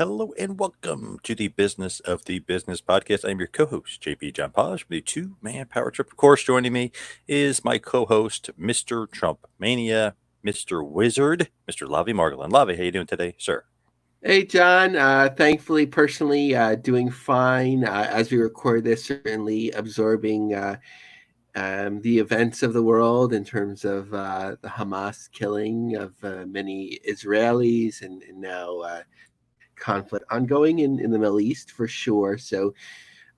Hello and welcome to the Business of the Business podcast. I'm your co-host, JP John Polish, with the two-man power trip. Of course, joining me is my co-host, Mr. Trump Mania, Mr. Wizard, Mr. Lavi Margolin. Lavi, how you doing today, sir? Hey, John. Thankfully, personally, doing fine as we record this. Certainly absorbing the events of the world in terms of the Hamas killing of many Israelis and now conflict ongoing in the Middle East for sure. So,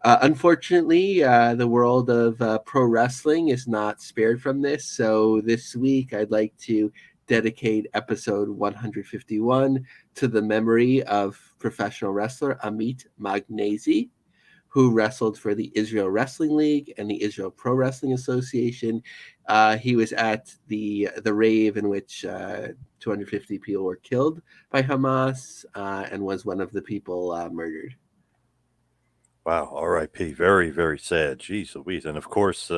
unfortunately, the world of pro wrestling is not spared from this. So, this week, I'd like to dedicate episode 151 to the memory of professional wrestler Amit Magnesi, who wrestled for the Israel Wrestling League and the Israel Pro Wrestling Association. He was at the rave in which 250 people were killed by Hamas and was one of the people murdered. Wow, R.I.P. Very, very sad. Jeez Louise. And of course,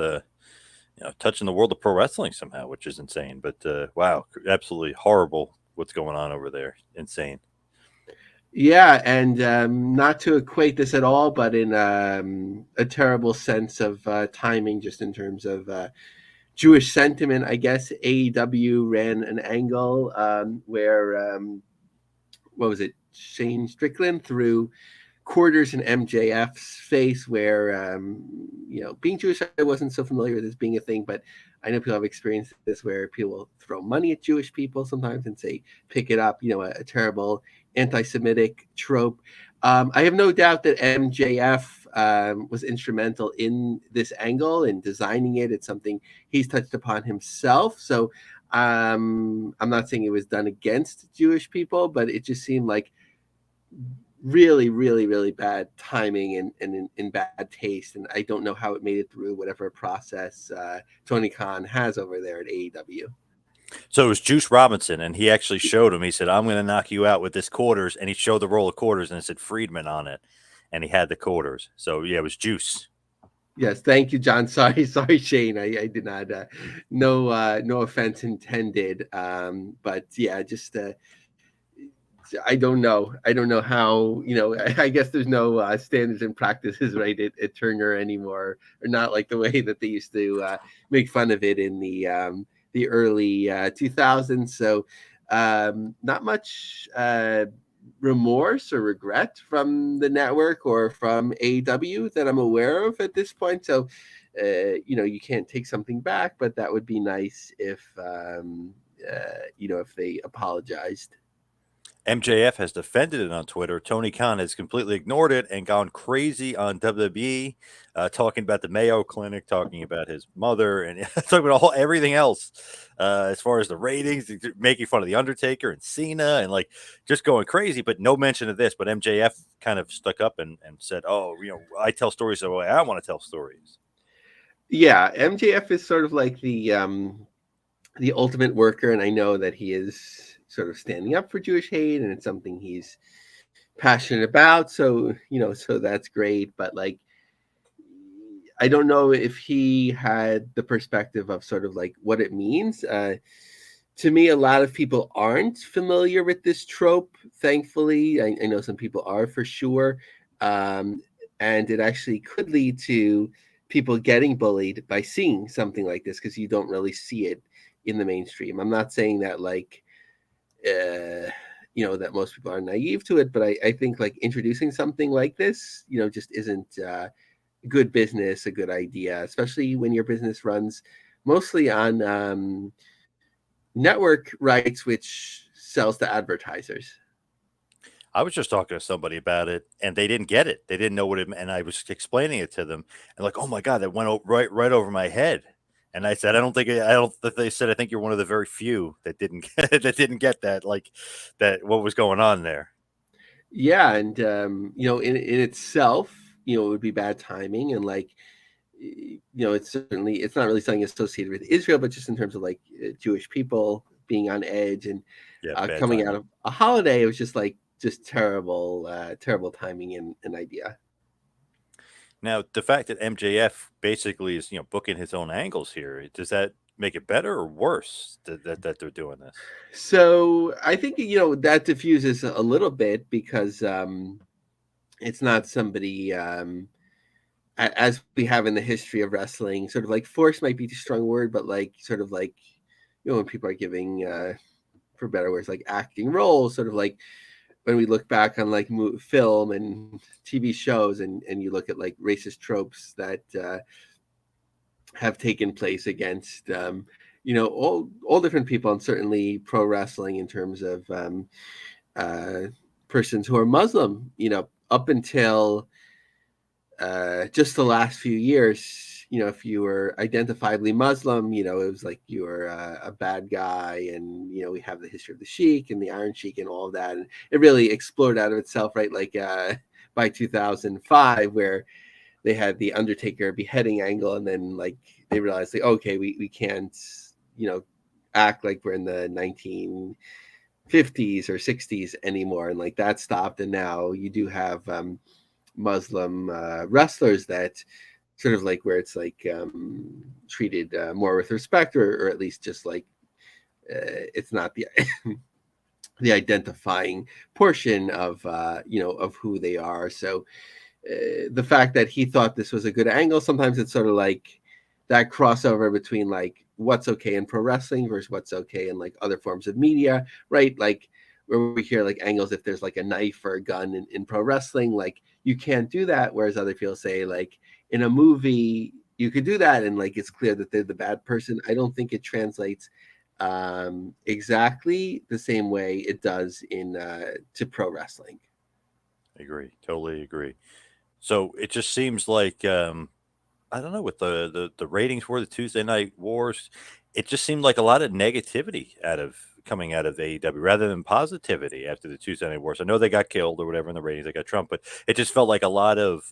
touching the world of pro wrestling somehow, which is insane. But wow, absolutely horrible what's going on over there. Insane. Yeah, and not to equate this at all, but in a terrible sense of timing, just in terms of Jewish sentiment, I guess AEW ran an angle where what was it? Shane Strickland threw quarters in MJF's face, where being Jewish, I wasn't so familiar with this being a thing, but I know people have experienced this where people throw money at Jewish people sometimes and say pick it up. A terrible anti-Semitic trope. I have no doubt that MJF was instrumental in this angle and designing it. It's something he's touched upon himself. So I'm not saying it was done against Jewish people, but it just seemed like really, really, really bad timing and in bad taste. And I don't know how it made it through whatever process Tony Khan has over there at AEW. So it was Juice Robinson, and he actually showed him. He said, "I'm going to knock you out with this quarters," and he showed the roll of quarters, and it said Friedman on it, and he had the quarters. So yeah, it was Juice. Yes, thank you, John. Sorry, Shane. I did not. No offense intended. But yeah, just I don't know. I don't know how. I guess there's no standards and practices right at Turner anymore, or not like the way that they used to make fun of it in the early 2000s. So not much remorse or regret from the network or from AW that I'm aware of at this point. So you can't take something back, but that would be nice if they apologized. MJF has defended it on Twitter. Tony Khan has completely ignored it and gone crazy on WWE, talking about the Mayo Clinic, talking about his mother, and talking about everything else as far as the ratings, making fun of the Undertaker and Cena, and like just going crazy. But no mention of this. But MJF kind of stuck up and said, "Oh, I tell stories the way I want to tell stories." Yeah, MJF is sort of like the ultimate worker, and I know that he is sort of standing up for Jewish hate, and it's something he's passionate about. So that's great. But like, I don't know if he had the perspective of sort of like what it means. To me, a lot of people aren't familiar with this trope. Thankfully, I know some people are for sure, um, and it actually could lead to people getting bullied by seeing something like this because you don't really see it in the mainstream. I'm not saying that like that most people are naive to it, but I think like introducing something like this, just isn't good business, a good idea, especially when your business runs mostly on network rights, which sells to advertisers. I was just talking to somebody about it, and they didn't get it. They didn't know what it meant, and I was explaining it to them, and like, "Oh my god, that went right over my head." And I said, I don't." They said, "I think you're one of the very few that didn't that didn't get that, like that what was going on there." Yeah, and in itself, it would be bad timing, and like, it's not really something associated with Israel, but just in terms of like Jewish people being on edge and Yeah, bad coming out timing. of a holiday, it was just terrible, terrible timing and idea. Now, the fact that MJF basically is booking his own angles here, does that make it better or worse that they're doing this? So I think that diffuses a little bit because it's not somebody as we have in the history of wrestling. Sort of like force might be too strong a word, but like sort of like when people are giving for better words like acting roles, sort of like when we look back on like film and TV shows, and you look at like racist tropes that have taken place against all different people, and certainly pro wrestling in terms of uh, persons who are Muslim. Up until just the last few years, if you were identifiably Muslim, it was like you were a bad guy. And, we have the history of the Sheik and the Iron Sheik and all of that. And it really explored out of itself, right? Like by 2005, where they had the Undertaker beheading angle. And then like they realized, like, okay, we can't, act like we're in the 1950s or 60s anymore. And like that stopped. And now you do have Muslim wrestlers that sort of like where it's like treated more with respect, or at least just like it's not the the identifying portion of of who they are. So the fact that he thought this was a good angle, sometimes it's sort of like that crossover between like what's okay in pro wrestling versus what's okay in like other forms of media, right? Like where we hear like angles, if there's like a knife or a gun in pro wrestling, like you can't do that. Whereas other people say like in a movie you could do that, and like it's clear that they're the bad person. I don't think it translates exactly the same way it does in to pro wrestling. Agree, totally agree. So it just seems like I don't know with the ratings for the Tuesday Night Wars, it just seemed like a lot of negativity coming out of AEW rather than positivity after the Tuesday Night Wars. I know they got killed or whatever in the ratings, they got Trump, but it just felt like a lot of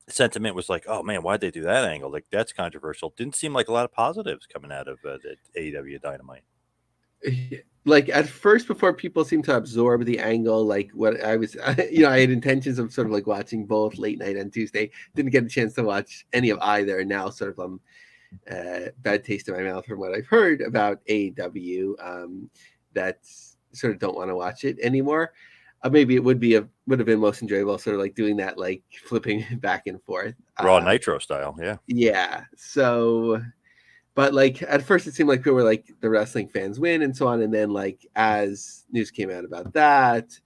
sentiment was like, "Oh man, why'd they do that angle? Like that's controversial." Didn't seem like a lot of positives coming out of the AEW Dynamite. Like at first, before people seem to absorb the angle, like what I was I had intentions of sort of like watching both late night on Tuesday, didn't get a chance to watch any of either, and now sort of bad taste in my mouth from what I've heard about AEW, that sort of don't want to watch it anymore. Maybe it would have been most enjoyable sort of like doing that, like flipping back and forth. Raw Nitro style, yeah. Yeah, so but like at first it seemed like people were like the wrestling fans win and so on, and then like as news came out about that,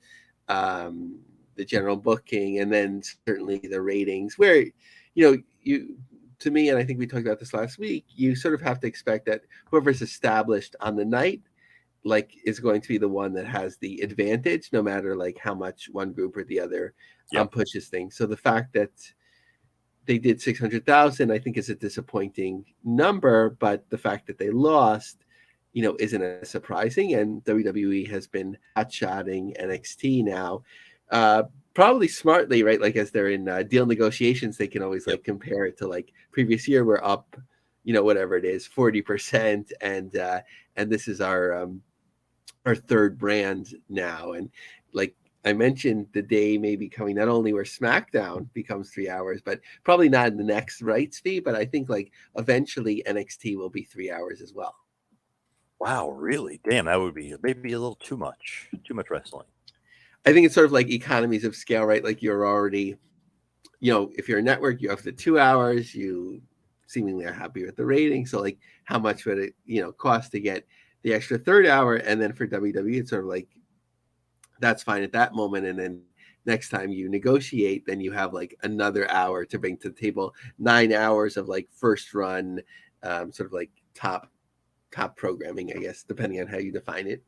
um the general booking, and then certainly the ratings, where you to me, and I think we talked about this last week, you sort of have to expect that whoever's established on the night like is going to be the one that has the advantage, no matter like how much one group or the other Yep. pushes things. So the fact that they did 600,000, I think, is a disappointing number, but the fact that they lost, isn't as surprising. And WWE has been hotshotting NXT now, uh, probably smartly, right? Like as they're in deal negotiations, they can always Yep. like compare it to like previous year. We're up, whatever it is, 40%, and this is our third brand now. And like I mentioned, the day may be coming not only where SmackDown becomes 3 hours, but probably not in the next rights fee. But I think like eventually NXT will be 3 hours as well. Wow, really? Damn, that would be maybe a little too much wrestling. I think it's sort of like economies of scale, right? Like you're already, if you're a network, you have the 2 hours, you seemingly are happy with the rating. So like how much would it, cost to get the extra third hour? And then for WWE, it's sort of like that's fine at that moment. And then next time you negotiate, then you have like another hour to bring to the table, 9 hours of like first run, sort of like top programming, I guess, depending on how you define it.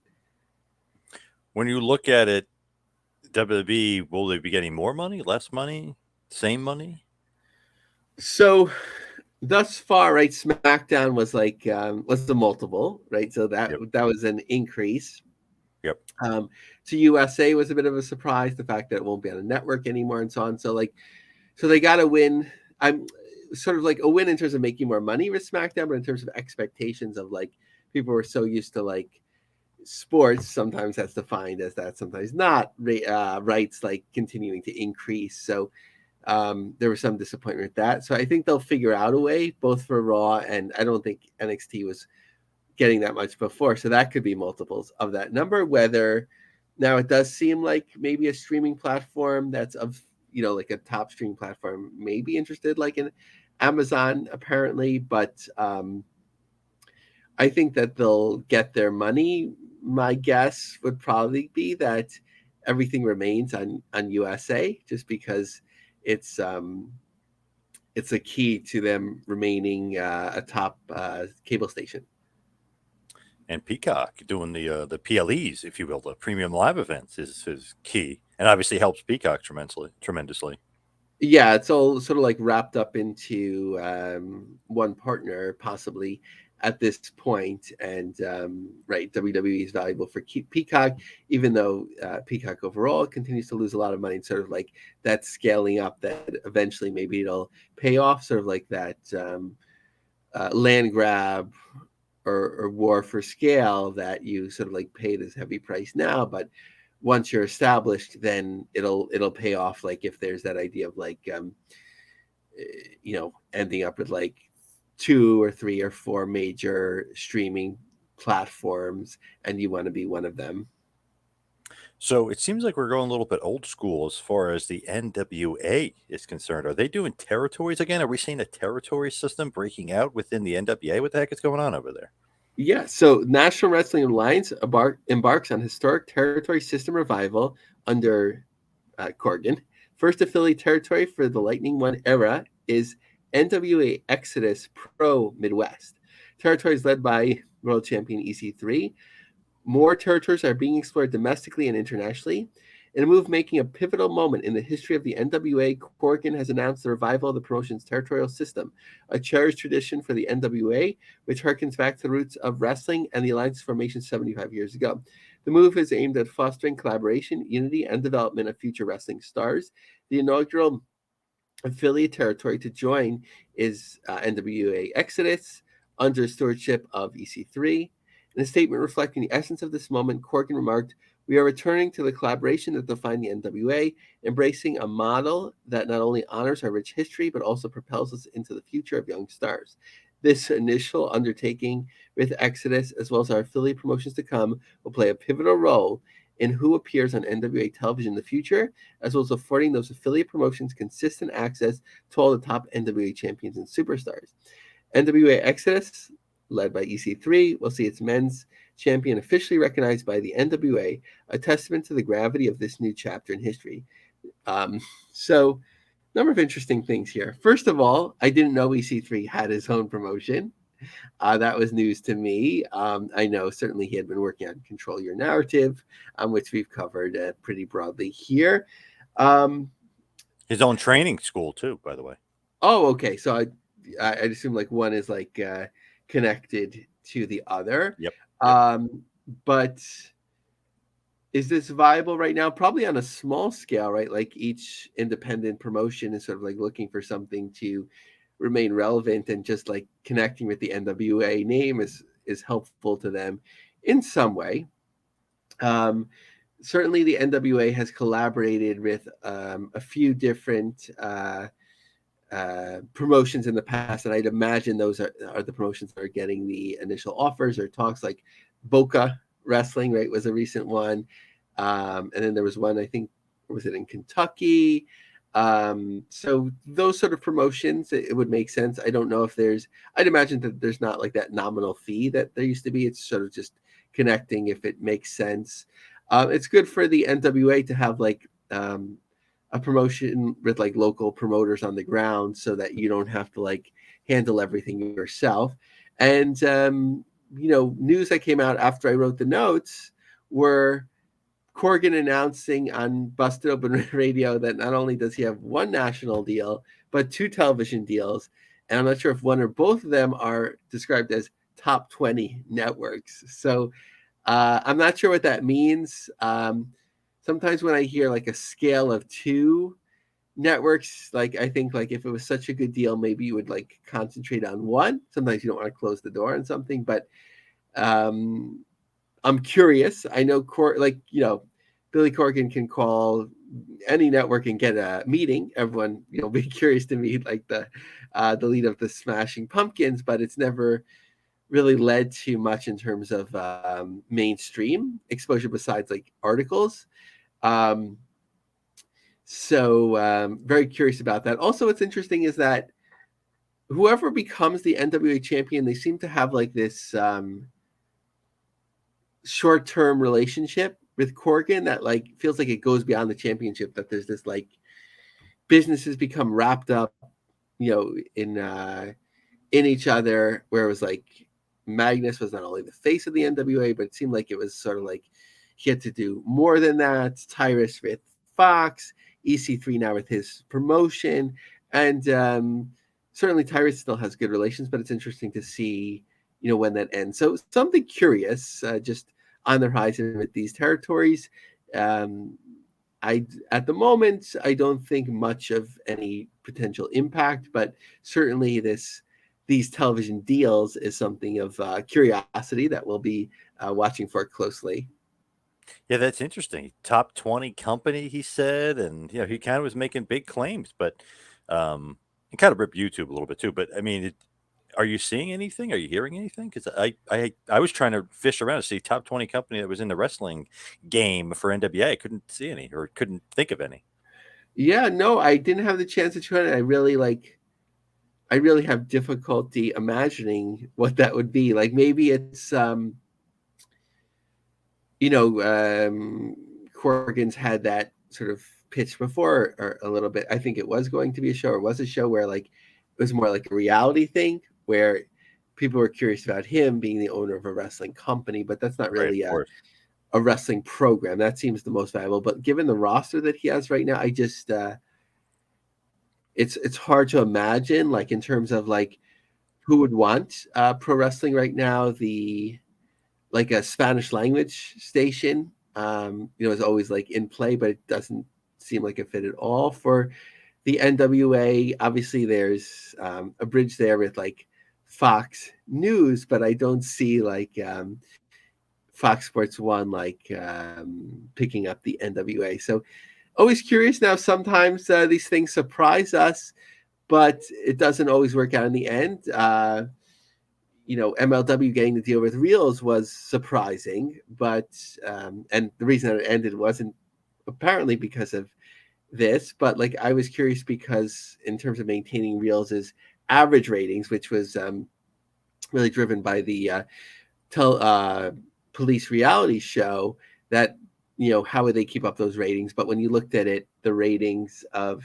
When you look at it, WWE, will they be getting more money, less money, same money? So thus far, right, SmackDown was like was the multiple, right? So that Yep. that was an increase. Yep. To USA was a bit of a surprise, the fact that it won't be on a network anymore and so on. So like, so they got to win. I'm sort of like a win in terms of making more money with SmackDown, but in terms of expectations of like people were so used to like sports, sometimes that's defined as that, sometimes not. Rights like continuing to increase. So There was some disappointment with that. So I think they'll figure out a way, both for Raw, and I don't think NXT was getting that much before. So that could be multiples of that number. Whether now it does seem like maybe a streaming platform that's of, like a top streaming platform may be interested, like in Amazon apparently, but I think that they'll get their money. My guess would probably be that everything remains on USA, just because it's um, it's a key to them remaining a top cable station. And Peacock doing the PLEs, if you will, the premium live events is key, and obviously helps Peacock tremendously. Yeah, it's all sort of like wrapped up into one partner, possibly at this point. And right, WWE is valuable for Peacock, even though Peacock overall continues to lose a lot of money. Sort of like that scaling up that eventually maybe it'll pay off, sort of like that land grab or war for scale that you sort of like pay this heavy price now, but once you're established, then it'll pay off. Like if there's that idea of like ending up with like two or three or four major streaming platforms, and you want to be one of them. So it seems like we're going a little bit old school as far as the NWA is concerned. Are they doing territories again? Are we seeing a territory system breaking out within the NWA? What the heck is going on over there? Yeah, so National Wrestling Alliance embarks on historic territory system revival under Corgan. First affiliate territory for the Lightning One era is NWA Exodus Pro Midwest. Territory is led by world champion EC3. More territories are being explored domestically and internationally. In a move making a pivotal moment in the history of the NWA, Corgan has announced the revival of the promotion's territorial system, a cherished tradition for the NWA, which harkens back to the roots of wrestling and the Alliance's formation 75 years ago. The move is aimed at fostering collaboration, unity, and development of future wrestling stars. The inaugural affiliate territory to join is NWA Exodus under stewardship of EC3. In a statement reflecting the essence of this moment, Corgan remarked, "We are returning to the collaboration that defined the NWA, embracing a model that not only honors our rich history, but also propels us into the future of young stars. This initial undertaking with Exodus, as well as our affiliate promotions to come, will play a pivotal role in who appears on NWA television in the future, as well as affording those affiliate promotions consistent access to all the top NWA champions and superstars. NWA Exodus, led by EC3, will see its men's champion officially recognized by the NWA, a testament to the gravity of this new chapter in history." Um, so, number of interesting things here. First of all, I didn't know EC3 had his own promotion. That was news to me. I know certainly he had been working on Control Your Narrative, which we've covered pretty broadly here. Um, His own training school too, by the way. oh, okay. So I assume like one is like connected to the other. Yep. Yep. Um, but is this viable right now? Probably on a small scale, right? Like each independent promotion is sort of like looking for something to remain relevant, and just like connecting with the NWA name is helpful to them in some way. Um, Certainly, the NWA has collaborated with a few different promotions in the past, and I'd imagine those are the promotions that are getting the initial offers or talks. Like Boca Wrestling, right, was a recent one, and then there was one, I think, was it in Kentucky? So those sort of promotions, it would make sense. I don't know if I'd imagine that there's not like that nominal fee that there used to be. It's sort of just connecting if it makes sense. It's good for the NWA to have like a promotion with like local promoters on the ground, so that you don't have to like handle everything yourself. And news that came out after I wrote the notes were Corgan announcing on Busted Open Radio that not only does he have one national deal, but two television deals. And I'm not sure if one or both of them are described as top 20 networks. So I'm not sure what that means. Sometimes when I hear like a scale of two networks, like I think like if it was such a good deal, maybe you would like concentrate on one. Sometimes you don't want to close the door on something, but um, I'm curious. I know Billy Corgan can call any network and get a meeting. Everyone, be curious to meet like the lead of the Smashing Pumpkins, but it's never really led to much in terms of mainstream exposure besides like articles. Um, so very curious about that. Also, what's interesting is that whoever becomes the NWA champion, they seem to have like this short-term relationship with Corgan that like feels like it goes beyond the championship. That there's this like businesses become wrapped up, in each other. Where it was like Magnus was not only the face of the NWA, but it seemed like it was sort of like he had to do more than that. Tyrus with Fox, EC3 now with his promotion, and certainly Tyrus still has good relations. But it's interesting to see, when that ends. So something curious, just on the horizon with these territories. Um, I at the moment I don't think much of any potential impact, but certainly these television deals is something of curiosity that we'll be watching for closely. Yeah, that's interesting. Top 20 company, he said, and he kind of was making big claims, but it kind of ripped YouTube a little bit too. But I mean, are you seeing anything? Are you hearing anything? Because I was trying to fish around to see top 20 company that was in the wrestling game for NWA. I couldn't see any or couldn't think of any. Yeah, no, I didn't have the chance to try it. I really have difficulty imagining what that would be. Like maybe it's you know, Corgan's had that sort of pitch before or a little bit. I think it was going to be a show or was a show where like it was more like a reality thing where people were curious about him being the owner of a wrestling company, but that's not Right, of really course. a wrestling program. That seems the most valuable. But given the roster that he has right now, I just it's hard to imagine like in terms of like who would want pro wrestling right now. The like a Spanish language station, is always like in play, but it doesn't seem like a fit at all for the NWA. Obviously, there's a bridge there with like Fox News, but I don't see like Fox Sports One like picking up the NWA. So always curious now. Sometimes these things surprise us, but it doesn't always work out in the end. MLW getting the deal with Reels was surprising, but and the reason that it ended wasn't apparently because of this, but like I was curious because in terms of maintaining Reels' average ratings, which was really driven by the tel- uh, police reality show, that how would they keep up those ratings? But when you looked at it, the ratings of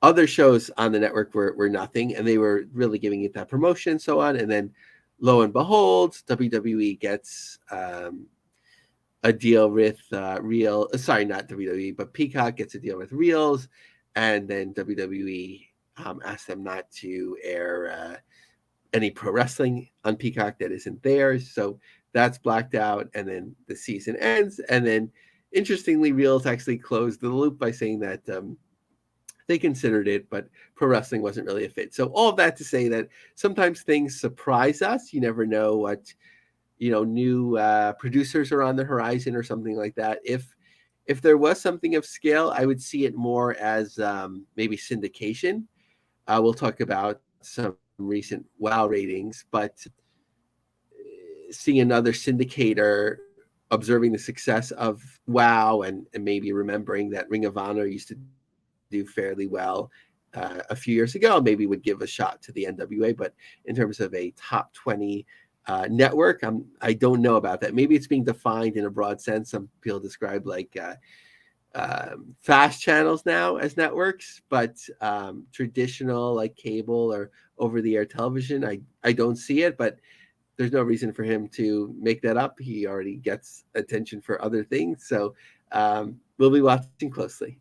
other shows on the network were nothing, and they were really giving it that promotion and so on. And then, lo and behold, WWE gets a deal with Real. Sorry, not WWE, but Peacock gets a deal with Reels, and then WWE asked them not to air any pro wrestling on Peacock that isn't theirs. So that's blacked out, and then the season ends. And then, interestingly, Reels actually closed the loop by saying that they considered it, but pro wrestling wasn't really a fit. So all of that to say that sometimes things surprise us. You never know what new producers are on the horizon or something like that. If there was something of scale, I would see it more as maybe syndication. We'll talk about some recent WoW ratings, but seeing another syndicator observing the success of WoW and maybe remembering that Ring of Honor used to do fairly well a few years ago, maybe would give a shot to the NWA. But in terms of a top 20 network, I don't know about that. Maybe it's being defined in a broad sense. Some people describe like fast channels now as networks, but traditional like cable or over the air television, I don't see it. But there's no reason for him to make that up. He already gets attention for other things. So we'll be watching closely.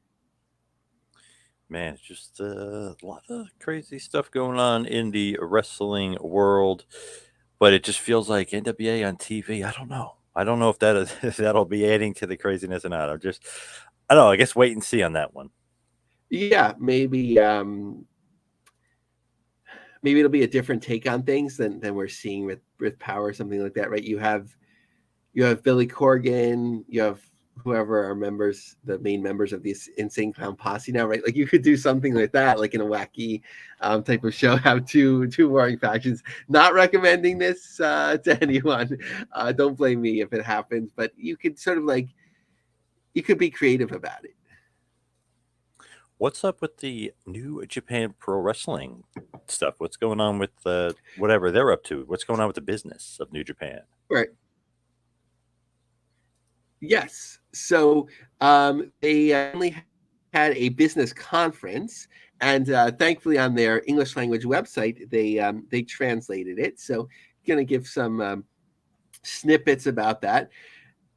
Man, it's just a lot of crazy stuff going on in the wrestling world, but it just feels like NWA on TV. I don't know. I don't know if that is if that'll be adding to the craziness or not. I don't know. I guess wait and see on that one. Yeah, maybe it'll be a different take on things than we're seeing with Power or something like that, right? You have Billy Corgan, you have whoever are members, the main members of this insane clown posse now, right? Like you could do something like that, like in a wacky type of show, have two warring factions. Not recommending this to anyone. Don't blame me if it happens, but you could sort of like you could be creative about it. What's up with the New Japan Pro Wrestling stuff? What's going on with whatever they're up to? What's going on with the business of New Japan? Right. Yes. So they only had a business conference, and thankfully on their English language website they translated it. So, going to give some snippets about that.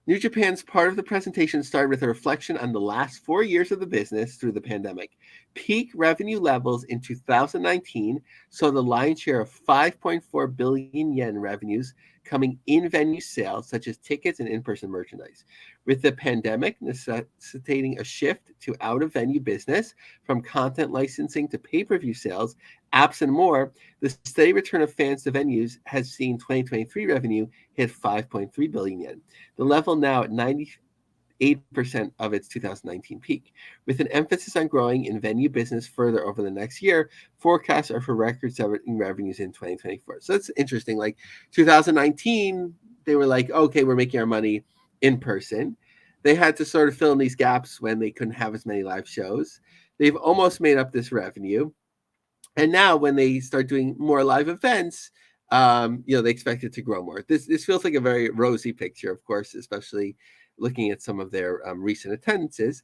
New Japan's part of the presentation started with a reflection on the last 4 years of the business through the pandemic. Peak revenue levels in 2019 saw the lion's share of 5.4 billion yen revenues coming in venue sales, such as tickets and in person merchandise. With the pandemic necessitating a shift to out of venue business, from content licensing to pay per view sales, apps, and more, the steady return of fans to venues has seen 2023 revenue hit 5.3 billion yen, the level now at 98% of its 2019 peak. With an emphasis on growing in venue business further over the next year, forecasts are for record-setting revenues in 2024. So that's interesting. Like 2019, they were like, okay, we're making our money in person. They had to sort of fill in these gaps when they couldn't have as many live shows. They've almost made up this revenue. And now when they start doing more live events, they expect it to grow more. This feels like a very rosy picture, of course, especially looking at some of their recent attendances.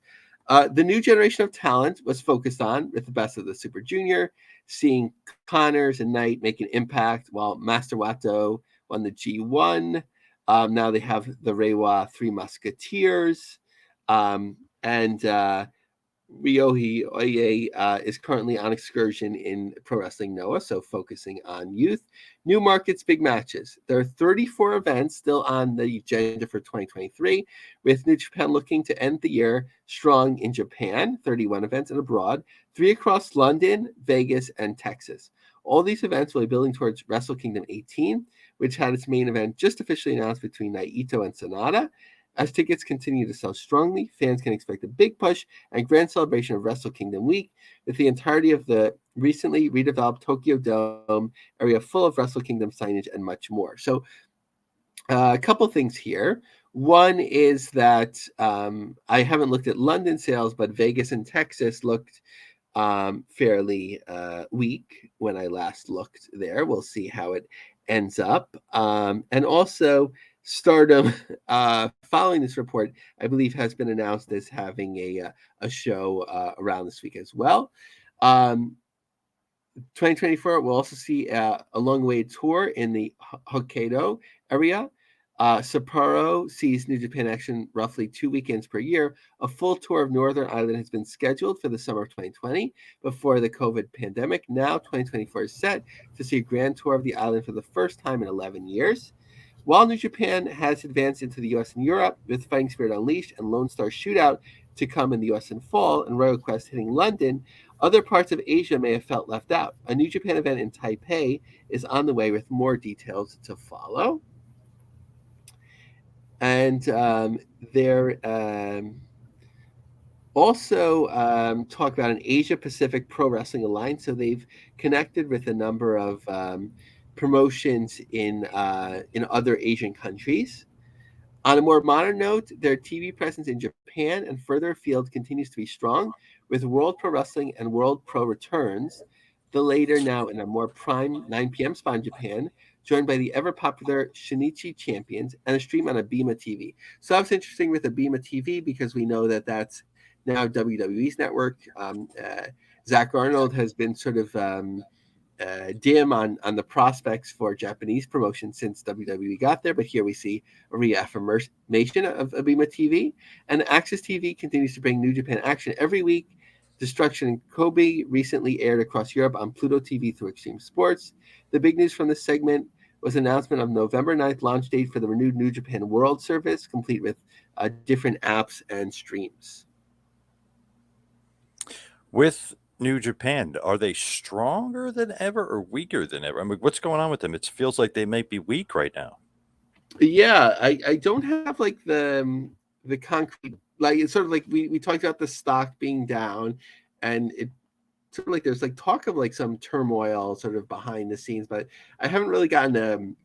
The new generation of talent was focused on with the best of the Super Junior, seeing Connors and Knight make an impact, while Master Wato won the G1. Now they have the Reiwa Three Musketeers, and Ryohei Oye is currently on excursion in Pro Wrestling Noah, so focusing on youth. New markets, big matches. There are 34 events still on the agenda for 2023, with New Japan looking to end the year strong in Japan, 31 events, and abroad, 3 across London, Vegas, and Texas. All these events will be building towards Wrestle Kingdom 18, which had its main event just officially announced between Naito and Sonata. As tickets continue to sell strongly, fans can expect a big push and grand celebration of Wrestle Kingdom Week, with the entirety of the recently redeveloped Tokyo Dome area full of Wrestle Kingdom signage and much more. So, a couple things here. One is that I haven't looked at London sales, but Vegas and Texas looked fairly weak when I last looked there. We'll see how it ends up. And also, Stardom, following this report, I believe has been announced as having a show around this week as well. 2024, we'll also see a long way tour in the Hokkaido area. Sapporo sees New Japan action roughly 2 weekends per year. A full tour of Northern Ireland has been scheduled for the summer of 2020 before the COVID pandemic. Now, 2024 is set to see a grand tour of the island for the first time in 11 years. While New Japan has advanced into the US and Europe, with Fighting Spirit Unleashed and Lone Star Shootout to come in the US in fall, and Royal Quest hitting London, other parts of Asia may have felt left out. A New Japan event in Taipei is on the way, with more details to follow. And they're also talk about an Asia Pacific Pro Wrestling Alliance. So they've connected with a number of promotions in other Asian countries. On a more modern note, their TV presence in Japan and further afield continues to be strong, with World Pro Wrestling and World Pro returns, the later now in a more prime 9 p.m. spot in Japan, joined by the ever popular Shinichi Champions and a stream on Abema TV. So that's interesting with Abema TV because we know that that's now WWE's network. Zach Arnold has been sort of dim on the prospects for Japanese promotion since WWE got there, but here we see a reaffirmation of Abema TV. And Access TV continues to bring New Japan action every week. Destruction in Kobe recently aired across Europe on Pluto TV through Extreme Sports. The big news from this segment was announcement of November 9th launch date for the renewed New Japan World Service, complete with different apps and streams. With New Japan, are they stronger than ever or weaker than ever? I mean, what's going on with them? It feels like they might be weak right now. Yeah, I don't have like the concrete, like it's sort of like we talked about the stock being down, and it sort of like there's like talk of like some turmoil sort of behind the scenes, but I haven't really gotten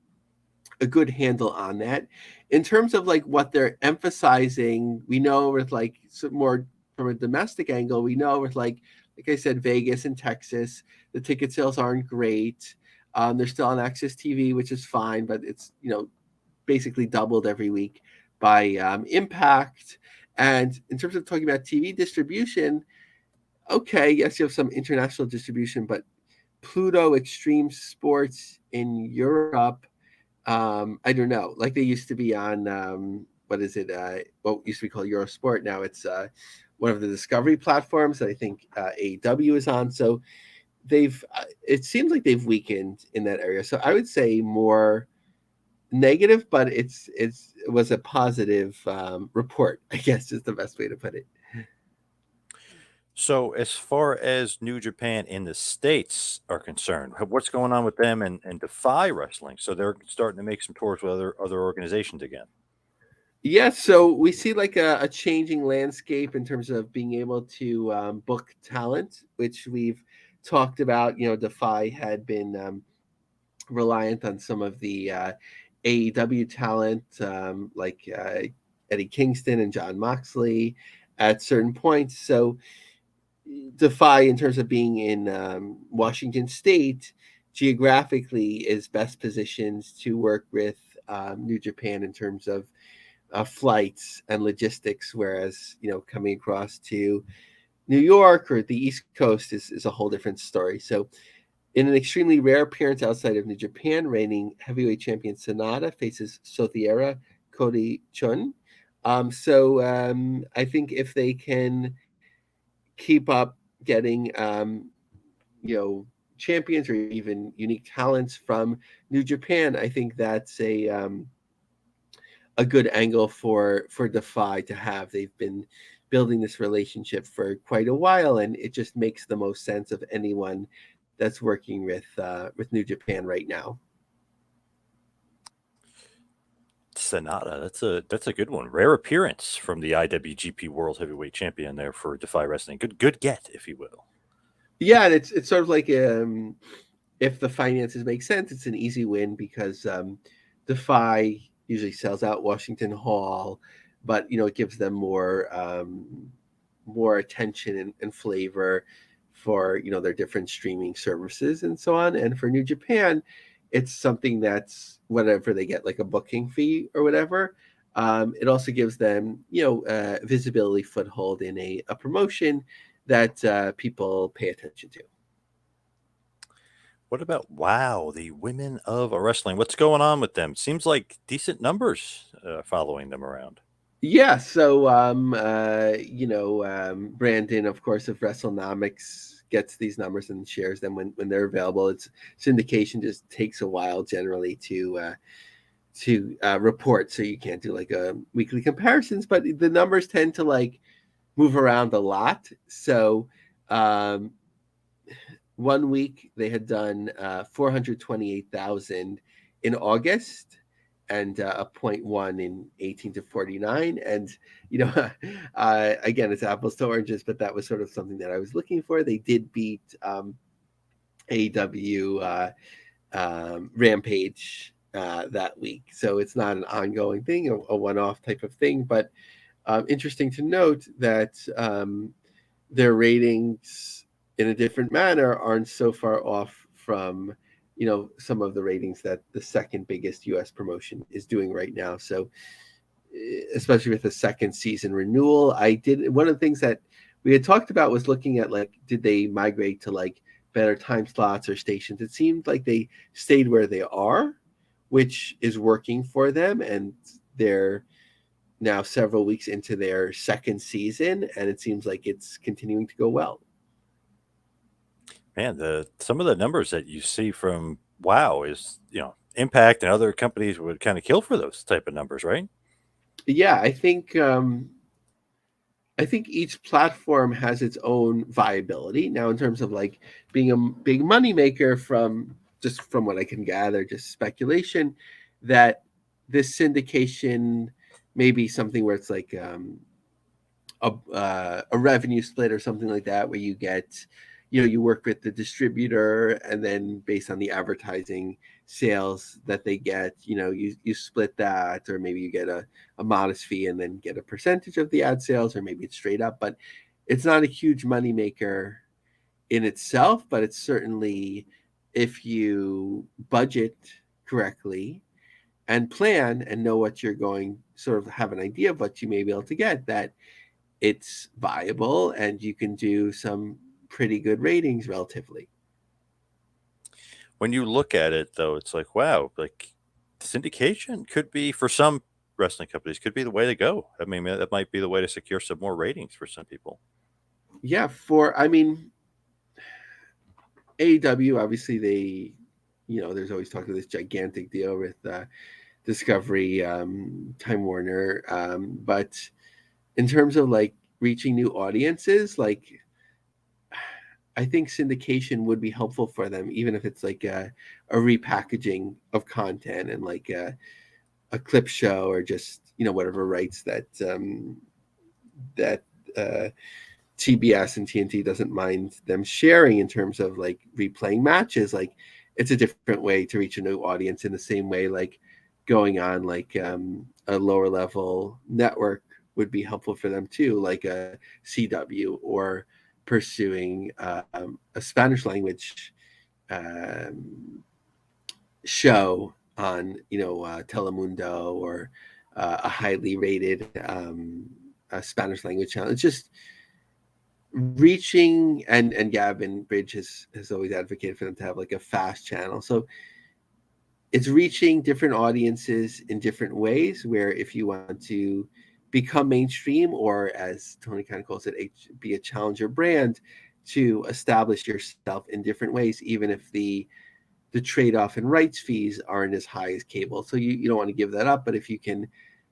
a good handle on that. In terms of like what they're emphasizing, we know with like some more from a domestic angle, we know with like I said, Vegas and Texas, the ticket sales aren't great. They're still on Access TV, which is fine, but it's basically doubled every week by Impact. And in terms of talking about TV distribution, okay, yes, you have some international distribution, but Pluto Extreme Sports in Europe, I don't know. Like they used to be on what is it? What used to be called Eurosport. Now it's one of the Discovery platforms that I think AEW is on. So they've it seems like they've weakened in that area. So I would say more negative, but it was a positive report. I guess is the best way to put it. So, as far as New Japan in the States are concerned, what's going on with them and Defy Wrestling? So they're starting to make some tours with other organizations again. Yeah, so we see like a changing landscape in terms of being able to book talent, which we've talked about. Defy had been reliant on some of the AEW talent, like Eddie Kingston and John Moxley at certain points. So Defy, in terms of being in Washington State, geographically is best positioned to work with New Japan in terms of flights and logistics, whereas coming across to New York or the East Coast is a whole different story. So, in an extremely rare appearance outside of New Japan, reigning heavyweight champion Sonata faces Sothiera Cody Chun. I think if they can keep up getting you know champions or even unique talents from New Japan, I think that's a good angle for Defy to have. They've been building this relationship for quite a while, and it just makes the most sense of anyone that's working with New Japan right now. Sonata, that's a good one. Rare appearance from the IWGP World Heavyweight Champion there for Defy Wrestling. Good get, if you will. Yeah, and it's sort of like if the finances make sense, it's an easy win because Defy usually sells out Washington Hall, but it gives them more attention and flavor for their different streaming services and so on. And for New Japan, it's something that's whatever they get like a booking fee or whatever. It also gives them visibility foothold in a promotion that people pay attention to. What about WOW, the Women of Wrestling? What's going on with them? Seems like decent numbers following them around. Yeah, so Brandon, of course, of WrestleNomics gets these numbers and shares them when they're available. It's syndication just takes a while generally to report, so you can't do like a weekly comparisons, but the numbers tend to like move around a lot. So um, one week they had done 428,000 in August and a point one in 18 to 49. And, again, it's apples to oranges, but that was sort of something that I was looking for. They did beat AW Rampage that week. So it's not an ongoing thing, a one off type of thing. But interesting to note that their ratings in a different manner aren't so far off from some of the ratings that the second biggest US promotion is doing right now. So especially with the second season renewal, I did one of the things that we had talked about was looking at like did they migrate to like better time slots or stations. It seemed like they stayed where they are, which is working for them, and they're now several weeks into their second season, and it seems like it's continuing to go well. Man, the some of the numbers that you see from WOW is, Impact and other companies would kind of kill for those type of numbers, right? Yeah, I think each platform has its own viability. Now, in terms of like being a big money maker, from what I can gather, just speculation, that this syndication maybe something where it's like a revenue split or something like that, where you get, you work with the distributor, and then based on the advertising sales that they get, you split that, or maybe you get a modest fee and then get a percentage of the ad sales, or maybe it's straight up. But it's not a huge money maker in itself, but it's certainly, if you budget correctly and plan and know what you're going, sort of have an idea of what you may be able to get, that it's viable and you can do some pretty good ratings relatively. When you look at it, though, it's like, wow, like syndication could be for some wrestling companies could be the way to go. I mean, that might be the way to secure some more ratings for some people. Yeah, I mean, AEW, obviously they, there's always talk of this gigantic deal with Discovery, Time Warner, but in terms of like reaching new audiences, like I think syndication would be helpful for them, even if it's like a repackaging of content, and like a clip show, or just whatever rights that uh, TBS and TNT doesn't mind them sharing, in terms of like replaying matches. Like, it's a different way to reach a new audience, in the same way like going on like a lower level network would be helpful for them too, like a CW, or pursuing a Spanish language um, show on Telemundo, or a highly rated a Spanish language channel. It's just reaching, and Gavin Bridge has always advocated for them to have like a fast channel. So it's reaching different audiences in different ways, where if you want to become mainstream, or as Tony kind of calls it, be a challenger brand, to establish yourself in different ways, even if the trade-off in rights fees aren't as high as cable. So you don't want to give that up, but if you can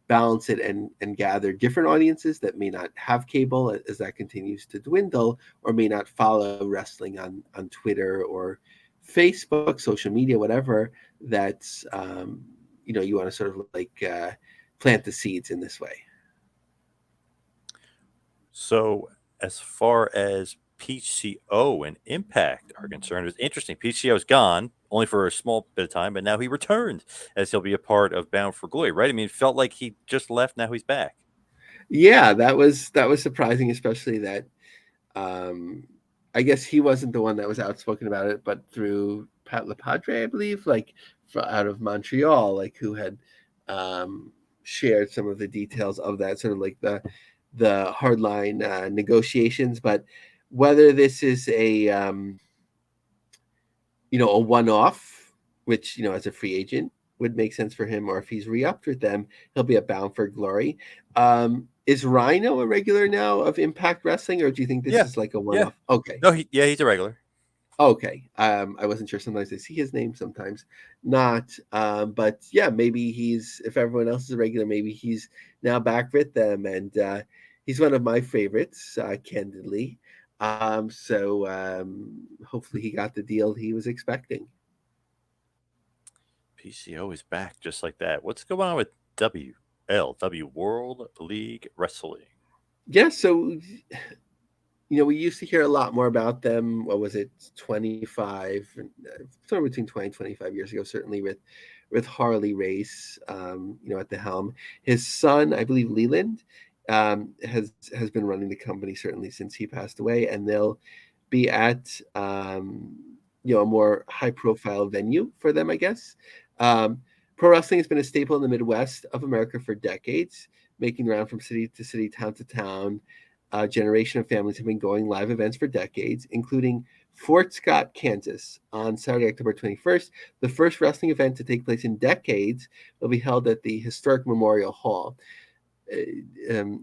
balance it, and gather different audiences that may not have cable, as that continues to dwindle, or may not follow wrestling on Twitter or Facebook, social media, whatever, that's you want to sort of like plant the seeds in this way. So, as far as PCO and Impact are concerned, it's interesting. PCO's gone only for a small bit of time, but now he returned as he'll be a part of Bound for Glory, right? I mean, it felt like he just left. Now he's back. Yeah, that was surprising, especially that um, I guess he wasn't the one that was outspoken about it, but through Pat LePadre, I believe, like out of Montreal, like who had um, shared some of the details of that, sort of like the hardline negotiations. But whether this is a one off, which as a free agent would make sense for him, or if he's re-upped with them, he'll be at Bound for Glory. Is Rhino a regular now of Impact Wrestling, or do you think this Yeah, is like a one yeah. off? Okay. No, he's a regular. Okay. I wasn't sure. Sometimes I see his name, sometimes not. But yeah, maybe if everyone else is a regular, maybe he's now back with them. And he's one of my favorites, candidly. Hopefully he got the deal he was expecting. PCO is back just like that. What's going on with WLW World League Wrestling? Yeah, so we used to hear a lot more about them. What was it, 25, somewhere between 20 and 25 years ago, certainly with Harley Race, at the helm. His son, I believe, Leland, has been running the company certainly since he passed away, and they'll be at a more high profile venue for them, I guess. Um, Pro wrestling has been a staple in the Midwest of America for decades, making the round from city to city, town to town. A generation of families have been going live events for decades, including Fort Scott, Kansas, on Saturday, October 21st. The first wrestling event to take place in decades will be held at the historic Memorial Hall.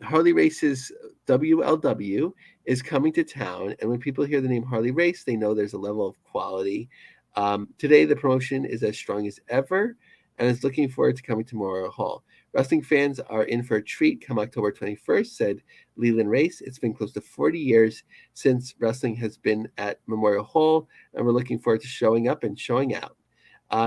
Harley Race's WLW is coming to town, and when people hear the name Harley Race, they know there's a level of quality. Today, the promotion is as strong as ever, and is looking forward to coming to Memorial Hall. Wrestling fans are in for a treat come October 21st, said Leland Race. It's been close to 40 years since wrestling has been at Memorial Hall, and we're looking forward to showing up and showing out.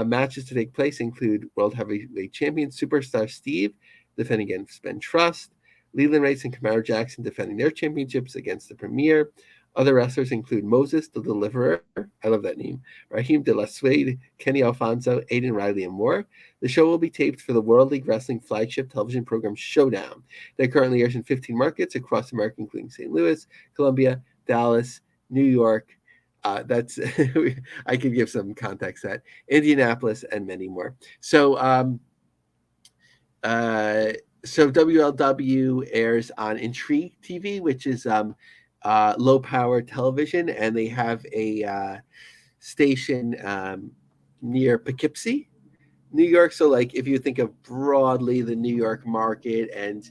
Matches to take place include World Heavyweight Champion Superstar Steve defending against Ben Trust. Leland Rice and Kamara Jackson defending their championships against the Premier. Other wrestlers include Moses the Deliverer, I love that name, Raheem De La Suede, Kenny Alfonso, Aiden Riley, and more. The show will be taped for the World League Wrestling flagship television program Showdown. That currently airs in 15 markets across America, including St. Louis, Columbia, Dallas, New York. That's I could give some context that Indianapolis and many more. Uh, so WLW airs on Intrigue TV, which is low power television, and they have a station near Poughkeepsie, New York. So, like, if you think of broadly the New York market and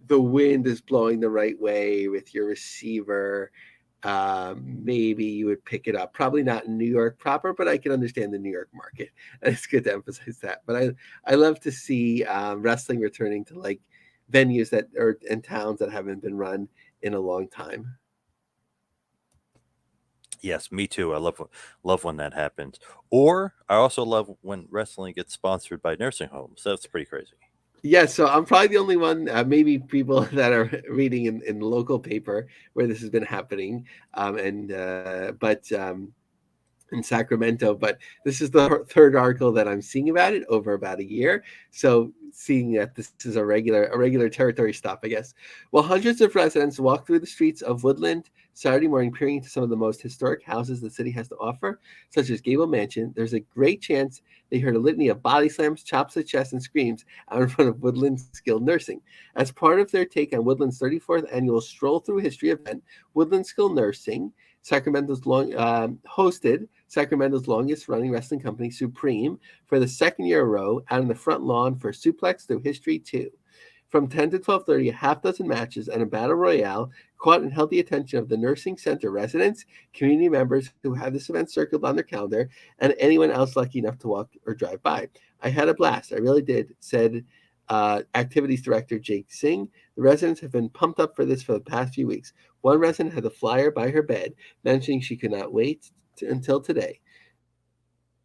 the wind is blowing the right way with your receiver, maybe you would pick it up. Probably not in New York proper, but I can understand the New York market. And it's good to emphasize that. But I love to see wrestling returning to like venues that are and towns that haven't been run in a long time. Yes, me too. I love when that happens. Or I also love when wrestling gets sponsored by nursing homes. That's pretty crazy. Yeah, so I'm probably the only one, maybe people that are reading in the local paper where this has been happening, and but in Sacramento. But this is the third article that I'm seeing about it over about a year. So seeing that this is a regular territory stop, I guess. Well, hundreds of residents walk through the streets of Woodland Saturday morning, peering into some of the most historic houses the city has to offer, such as Gable Mansion. There's a great chance they heard a litany of body slams, chops to the chest, and screams out in front of Woodland Skilled Nursing. As part of their take on Woodland's 34th annual Stroll Through History event, Woodland Skilled Nursing hosted Sacramento's longest running wrestling company, Supreme, for the second year in a row out on the front lawn for Suplex Through History 2. From 10 to 12:30, a half dozen matches and a battle royale caught and held the attention of the nursing center residents, community members who had this event circled on their calendar, and anyone else lucky enough to walk or drive by. I had a blast. I really did, said activities director Jake Singh. The residents have been pumped up for this for the past few weeks. One resident had a flyer by her bed mentioning she could not wait until today.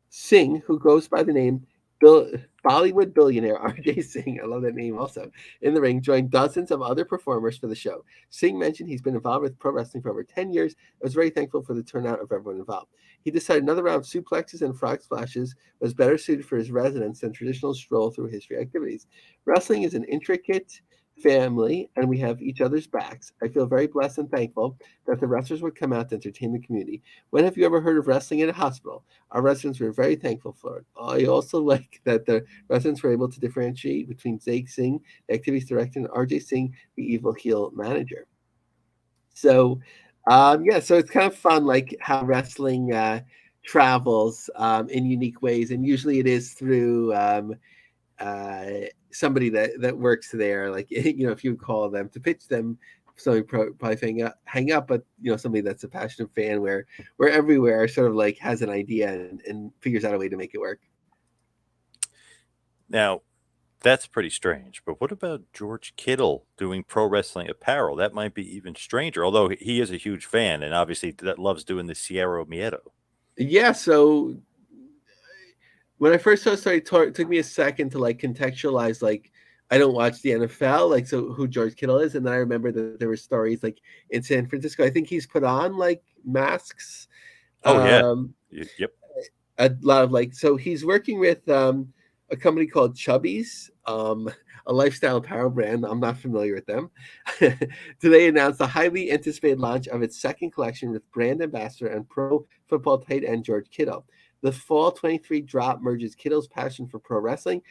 Singh, who goes by the name Bollywood billionaire RJ Singh, I love that name also, in the ring, joined dozens of other performers for the show. Singh mentioned he's been involved with pro wrestling for over 10 years and was very thankful for the turnout of everyone involved. He decided another round of suplexes and frog splashes was better suited for his residents than traditional stroll through history activities. Wrestling is an intricate family and we have each other's backs. I feel very blessed and thankful that the wrestlers would come out to entertain the community. When have you ever heard of wrestling in a hospital? Our residents were very thankful for it. I also like that the residents were able to differentiate between Zake Singh, the activities director, and RJ Singh, the evil heel manager. So, yeah, so it's kind of fun, like how wrestling travels in unique ways, and usually it is through uh, somebody that works there. Like if you call them to pitch them, somebody probably hang up, but somebody that's a passionate fan where everywhere sort of like has an idea and figures out a way to make it work. Now, that's pretty strange. But what about George Kittle doing pro wrestling apparel? That might be even stranger, although he is a huge fan and obviously that loves doing the Sierra Miedo. Yeah, so when I first saw it, it took me a second to like contextualize. Like, I don't watch the NFL, like so who George Kittle is, and then I remember that there were stories like in San Francisco. I think he's put on like masks. Oh, yeah. Um, Yep. a lot of like so he's working with a company called Chubby's, a lifestyle apparel brand. I'm not familiar with them. Today announced the highly anticipated launch of its second collection with brand ambassador and pro football tight end George Kittle. The fall 23 drop merges Kittle's passion for pro wrestling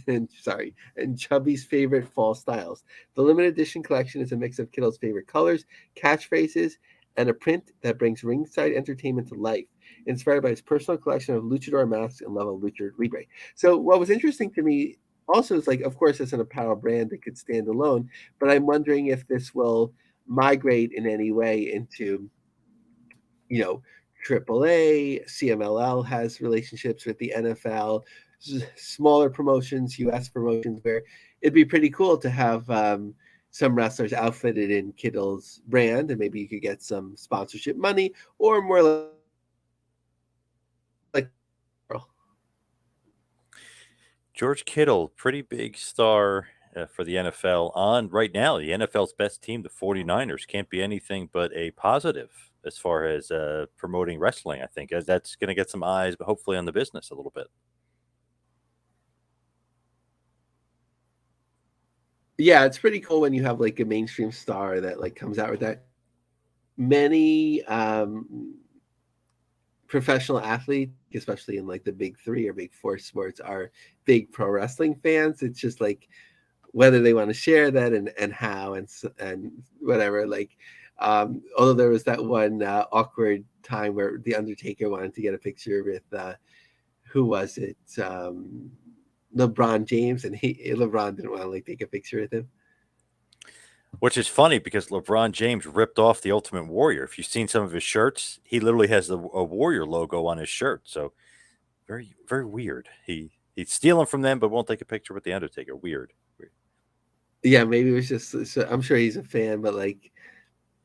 and Chubby's favorite fall styles. The limited edition collection is a mix of Kittle's favorite colors, catchphrases, and a print that brings ringside entertainment to life, inspired by his personal collection of luchador masks and love of lucha libre. So what was interesting to me also is like, of course, it's an apparel brand that could stand alone, but I'm wondering if this will migrate in any way into, you know, AAA, CMLL has relationships with the NFL, smaller promotions, US promotions, where it'd be pretty cool to have some wrestlers outfitted in Kittle's brand, and maybe you could get some sponsorship money, or more like George Kittle, pretty big star for the NFL on right now. The NFL's best team, the 49ers, can't be anything but a positive as far as promoting wrestling. I think as that's going to get some eyes, but hopefully on the business a little bit. Yeah, it's pretty cool when you have like a mainstream star that like comes out with that. Many professional athletes, especially in like the big three or big four sports, are big pro wrestling fans. It's just like whether they want to share that and how and whatever. Like, although there was that one awkward time where the Undertaker wanted to get a picture with who was it? LeBron James, and LeBron didn't want to like take a picture with him. Which is funny because LeBron James ripped off the Ultimate Warrior. If you've seen some of his shirts, he literally has a Warrior logo on his shirt. So very, very weird. He's stealing from them, but won't take a picture with the Undertaker. Weird. Weird. Yeah, maybe it was just. So I'm sure he's a fan, but like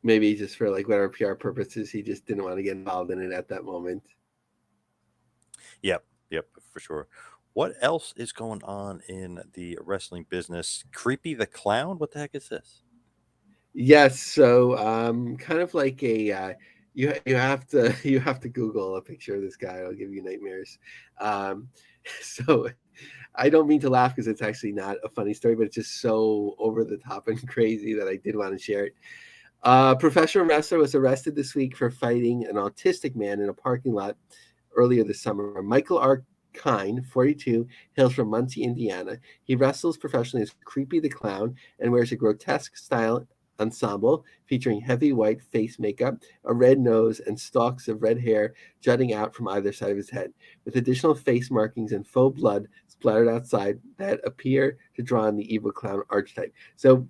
maybe just for like whatever PR purposes, he just didn't want to get involved in it at that moment. Yep, yep, for sure. What else is going on in the wrestling business? Creepy the Clown? What the heck is this? Yes, so kind of like a you have to you have to Google a picture of this guy. It'll give you nightmares. Um, so I don't mean to laugh because it's actually not a funny story, but it's just so over the top and crazy that I did want to share it. Professional wrestler was arrested this week for fighting an autistic man in a parking lot earlier this summer. Michael R. Kine, 42, hails from Muncie, Indiana. He wrestles professionally as Creepy the Clown and wears a grotesque style ensemble featuring heavy white face makeup, a red nose, and stalks of red hair jutting out from either side of his head, with additional face markings and faux blood splattered outside that appear to draw on the evil clown archetype. So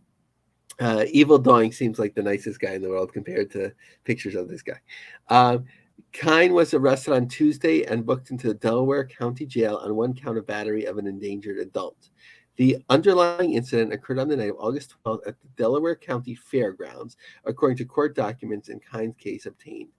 Evil Dawing seems like the nicest guy in the world compared to pictures of this guy. Um, Kine was arrested on Tuesday and booked into the Delaware County Jail on one count of battery of an endangered adult. The underlying incident occurred on the night of August 12th at the Delaware County Fairgrounds, according to court documents and Kine's case obtained.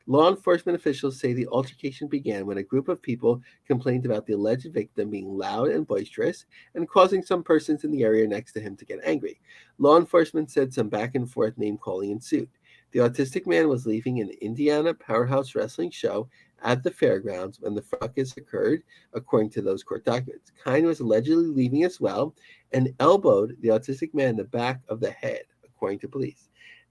Law enforcement officials say the altercation began when a group of people complained about the alleged victim being loud and boisterous and causing some persons in the area next to him to get angry. Law enforcement said some back and forth name calling ensued. The autistic man was leaving an Indiana powerhouse wrestling show at the fairgrounds when the fracas occurred, according to those court documents. Kine was allegedly leaving as well and elbowed the autistic man in the back of the head, according to police.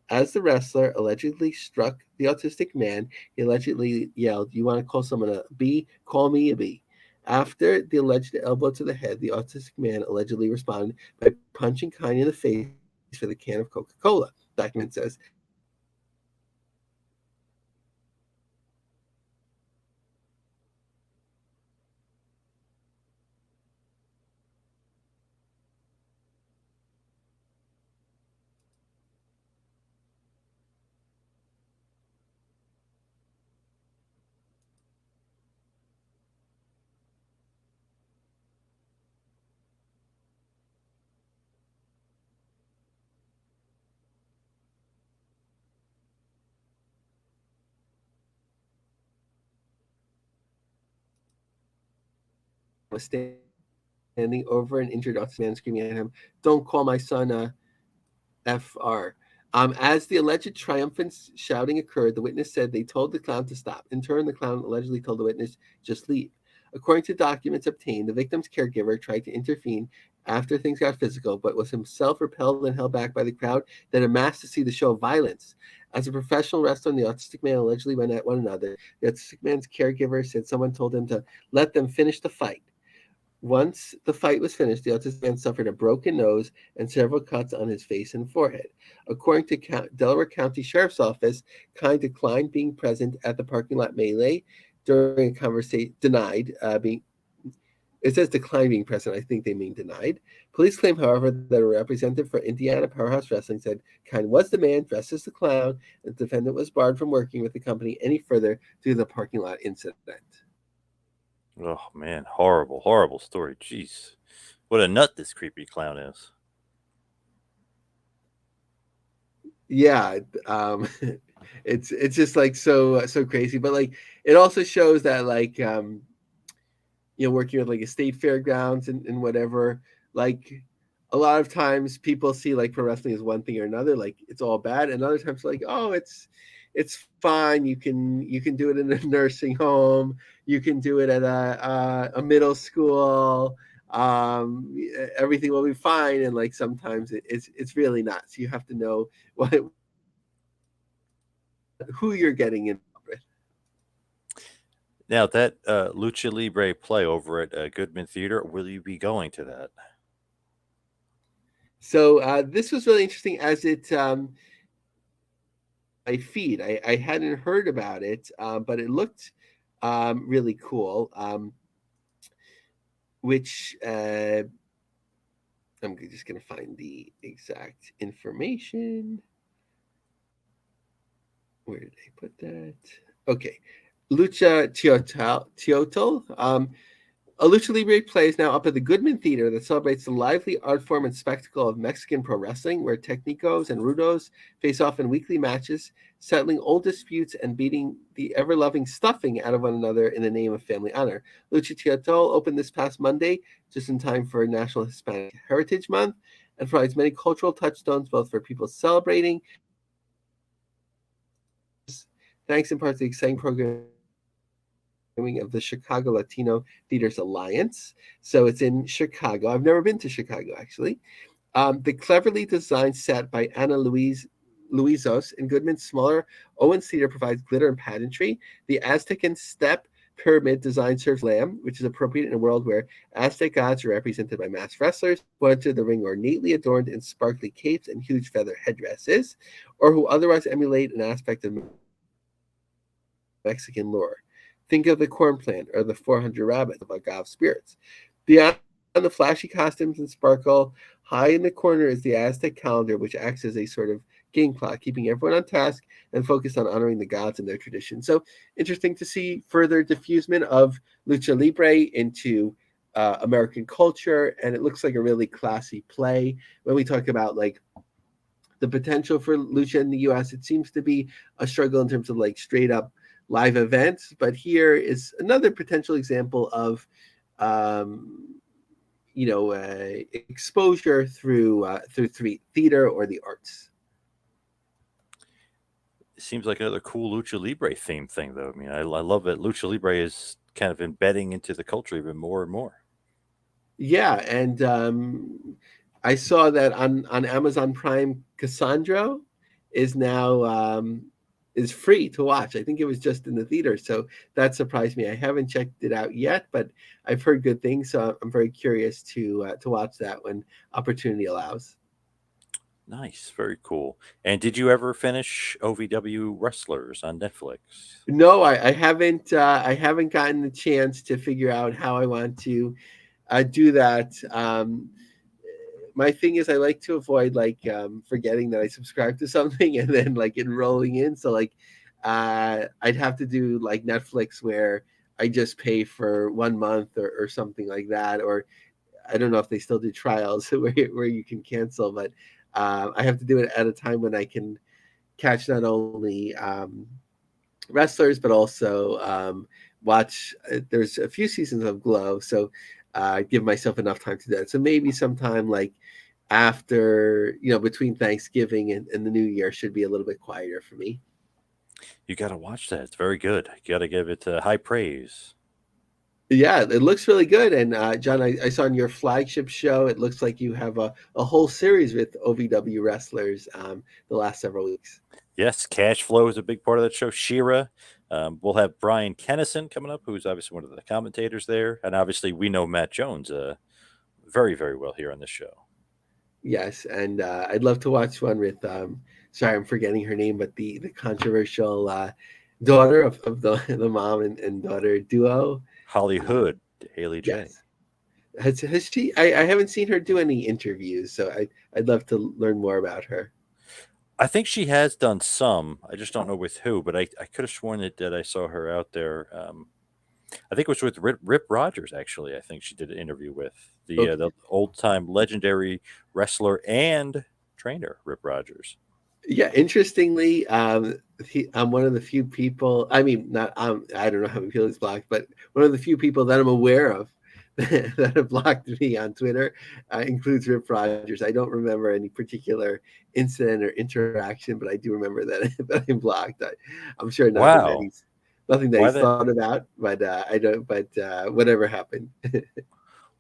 As the wrestler allegedly struck the autistic man, he allegedly yelled, "You want to call someone a B? Call me a B." After the alleged elbow to the head, the autistic man allegedly responded by punching Kanye in the face with a can of Coca Cola. Document says Kanye was arrested on Tuesday and booked into the Delaware County Fairgrounds on one count of battery of an endangered adult. Was standing over an injured autistic man, screaming at him, "Don't call my son a FR." As the alleged triumphant shouting occurred, the witness said they told the clown to stop. In turn, the clown allegedly told the witness, "Just leave." According to documents obtained, the victim's caregiver tried to intervene after things got physical, but was himself repelled and held back by the crowd that amassed to see the show of violence. As a professional wrestler and the autistic man allegedly went at one another, the autistic man's caregiver said someone told him to let them finish the fight. Once the fight was finished, the autistic man suffered a broken nose and several cuts on his face and forehead. According to Delaware County Sheriff's Office, Kine declined being present at the parking lot melee during a conversation. Denied being. It says declined being present. I think they mean denied. Police claim, however, that a representative for Indiana Powerhouse Wrestling said Kine was the man dressed as the clown, and the defendant was barred from working with the company any further due to the parking lot incident. Oh man, horrible, horrible story. Jeez, what a nut this creepy clown is. Yeah, it's just like so crazy, but like it also shows that like working with like a state fairgrounds and whatever, like a lot of times people see like pro wrestling as one thing or another, like it's all bad, and other times like, oh, it's fine. You can do it in a nursing home. You can do it at a middle school. Everything will be fine, and like sometimes it's really not. So you have to know who you're getting involved with. Now that Lucha Libre play over at Goodman Theater, will you be going to that? So this was really interesting as it my feed. I hadn't heard about it, but it looked really cool. Which I'm just going to find the exact information. Where did I put that? Okay, Lucha Teotl. A lucha libre play is now up at the Goodman Theater that celebrates the lively art form and spectacle of Mexican pro wrestling, where technicos and rudos face off in weekly matches, settling old disputes and beating the ever loving stuffing out of one another in the name of family honor. Lucha Teatro opened this past Monday, just in time for National Hispanic Heritage Month, and provides many cultural touchstones both for people celebrating, thanks in part to the exciting program of the Chicago Latino Theaters Alliance. So it's in Chicago. I've never been to Chicago, actually. The cleverly designed set by Ana Luisos in Goodman's smaller Owens Theater provides glitter and pageantry. The Aztec and step pyramid design serves lamb, which is appropriate in a world where Aztec gods are represented by masked wrestlers who enter the ring ornately adorned in sparkly capes and huge feather headdresses, or who otherwise emulate an aspect of Mexican lore. Think of the corn plant or the 400 rabbits of agave spirits. Beyond the flashy costumes and sparkle, high in the corner is the Aztec calendar, which acts as a sort of game clock, keeping everyone on task and focused on honoring the gods and their tradition. So interesting to see further diffusement of lucha libre into American culture, and it looks like a really classy play. When we talk about like the potential for lucha in the U.S., it seems to be a struggle in terms of like straight up live events. But here is another potential example of, um, exposure through theater or the arts. It seems like another cool Lucha Libre theme thing, though. I mean, I love that Lucha Libre is kind of embedding into the culture even more and more. Yeah, and I saw that on Amazon Prime, Cassandra is now is free to watch. I think it was just in the theater, so that surprised me. I haven't checked it out yet, but I've heard good things, so I'm very curious to watch that when opportunity allows. Nice, very cool. And did you ever finish OVW Wrestlers on Netflix? No, I haven't. I haven't gotten the chance to figure out how I want to do that. My thing is I like to avoid like forgetting that I subscribe to something and then like enrolling in. So like I'd have to do like Netflix where I just pay for 1 month or something like that. Or I don't know if they still do trials where you can cancel, but I have to do it at a time when I can catch not only wrestlers, but also watch. There's a few seasons of Glow, so give myself enough time to do that. So maybe sometime like after, between Thanksgiving and the New Year should be a little bit quieter for me. You got to watch that. It's very good. You got to give it high praise. Yeah, it looks really good. And John, I saw on your flagship show, it looks like you have a whole series with OVW wrestlers the last several weeks. Yes, cash flow is a big part of that show. Shira. We'll have Brian Kennison coming up, who's obviously one of the commentators there. And obviously, we know Matt Jones very, very well here on this show. Yes, and I'd love to watch one with. Sorry, I'm forgetting her name, but the controversial daughter of the mom and daughter duo. Holly Um, Hood, Haley J. yes, has she? I haven't seen her do any interviews, so I'd love to learn more about her. I think she has done some. I just don't know with who, but I could have sworn that I saw her out there. I think it was with Rip Rogers, actually. I think she did an interview with Okay. the old time legendary wrestler and trainer, Rip Rogers. Yeah, interestingly, I'm one of the few people. I mean, not I don't know how many people he's blocked, but one of the few people that I'm aware of that have blocked me on Twitter includes Rip Rogers. I don't remember any particular incident or interaction, but I do remember that, that I'm blocked. I'm sure Wow. nothing that Why he's the thought about, but I don't. But whatever happened.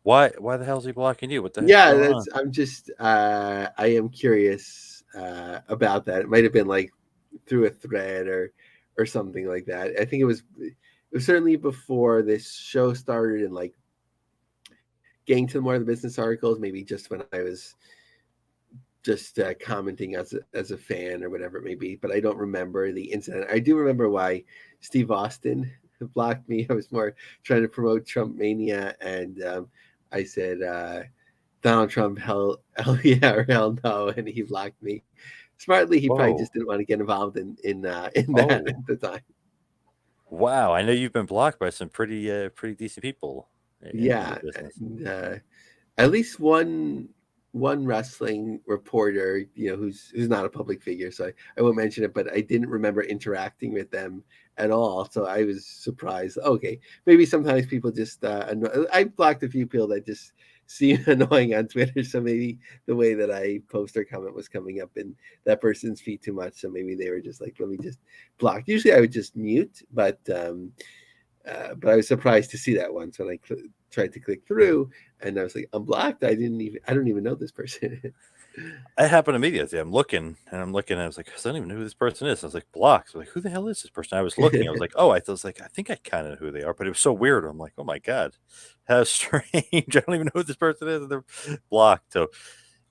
why the hell is he blocking you? What the heck's Yeah, going on? that's. I'm just. I am curious about that. It might have been like through a thread or something like that. I think it was. It was certainly before this show started and like getting to more of the business articles. Maybe just when I was just commenting as a fan or whatever it may be. But I don't remember the incident. I do remember why Steve Austin blocked me. I was more trying to promote Trump mania, and I said Donald Trump, hell yeah or hell no, and he blocked me. Smartly, he probably Whoa. just didn't want to get involved in that Oh. at the time. Wow. I know you've been blocked by some pretty decent people in the Yeah, business. and, at least one wrestling reporter, who's not a public figure, so I won't mention it, but I didn't remember interacting with them at all. So I was surprised. Okay, maybe sometimes people just I blocked a few people that just seem annoying on Twitter. So maybe the way that I post or comment was coming up in that person's feed too much. So maybe they were just like, let me just block. Usually I would just mute, but I was surprised to see that once when I tried to click through, and I was like, "I'm blocked. I don't even know this person." It happened to me the other day. I'm looking, and I was like, I don't even know who this person is. I was like, blocked. I was like, who the hell is this person? I was looking. I was like, oh, I was like, I think I kind of know who they are, but it was so weird. I'm like, oh my god, how strange. I don't even know who this person is, and they're blocked. So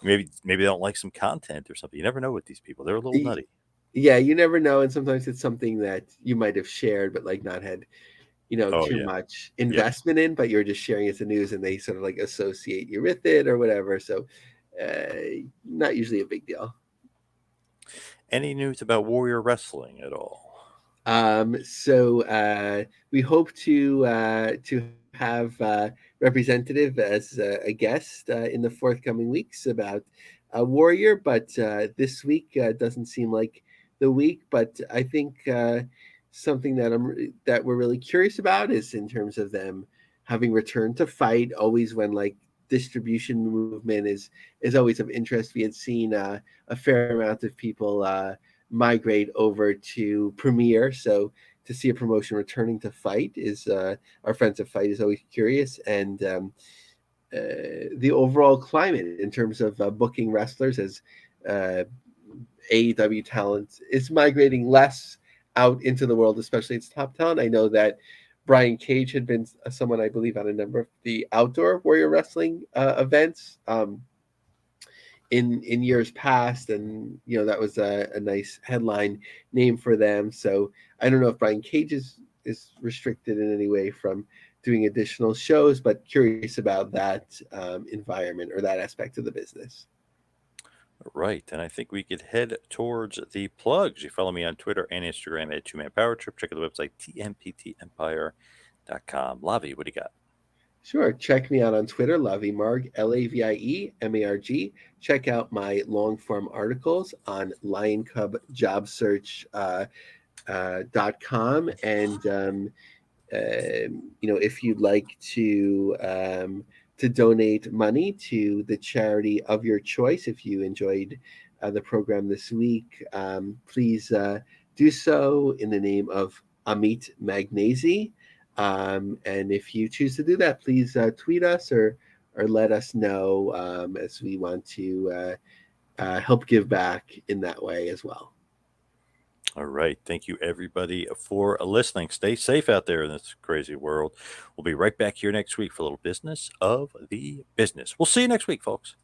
maybe they don't like some content or something. You never know with these people. They're a little nutty. Yeah, you never know, and sometimes it's something that you might have shared, but like not had Oh too yeah, much yep. investment in, but you're just sharing it as a news, and they sort of like associate you with it or whatever. So, not usually a big deal. Any news about Warrior Wrestling at all? So we hope to have representative as a guest in the forthcoming weeks about Warrior, but this week doesn't seem like the week. But I think something that we're really curious about is in terms of them having returned to fight. Always when like distribution movement is always of interest. We had seen a fair amount of people. Migrate over to Premiere. So to see a promotion returning to Fight is our friends at Fight is always curious, and the overall climate in terms of booking wrestlers as uh, AEW talent is migrating less out into the world, especially its top talent. I know that Brian Cage had been someone I believe on a number of the outdoor Warrior Wrestling events. In years past, and that was a nice headline name for them. So I don't know if Brian Cage is restricted in any way from doing additional shows, but curious about that environment or that aspect of the business. Right, and I think we could head towards the plugs. You follow me on Twitter and Instagram at Two Man Power Trip. Check out the website tmptempire.com. Lavi, what do you got? Sure. Check me out on Twitter, Lavimarg, LAVIEMARG. Check out my long form articles on Lion Cub Job Search .com, and if you'd like to donate money to the charity of your choice, if you enjoyed the program this week, please do so in the name of Amit Magnesi. And if you choose to do that, please tweet us or let us know, as we want to help give back in that way as well. All right. Thank you, everybody, for listening. Stay safe out there in this crazy world. We'll be right back here next week for a little business of the business. We'll see you next week, folks.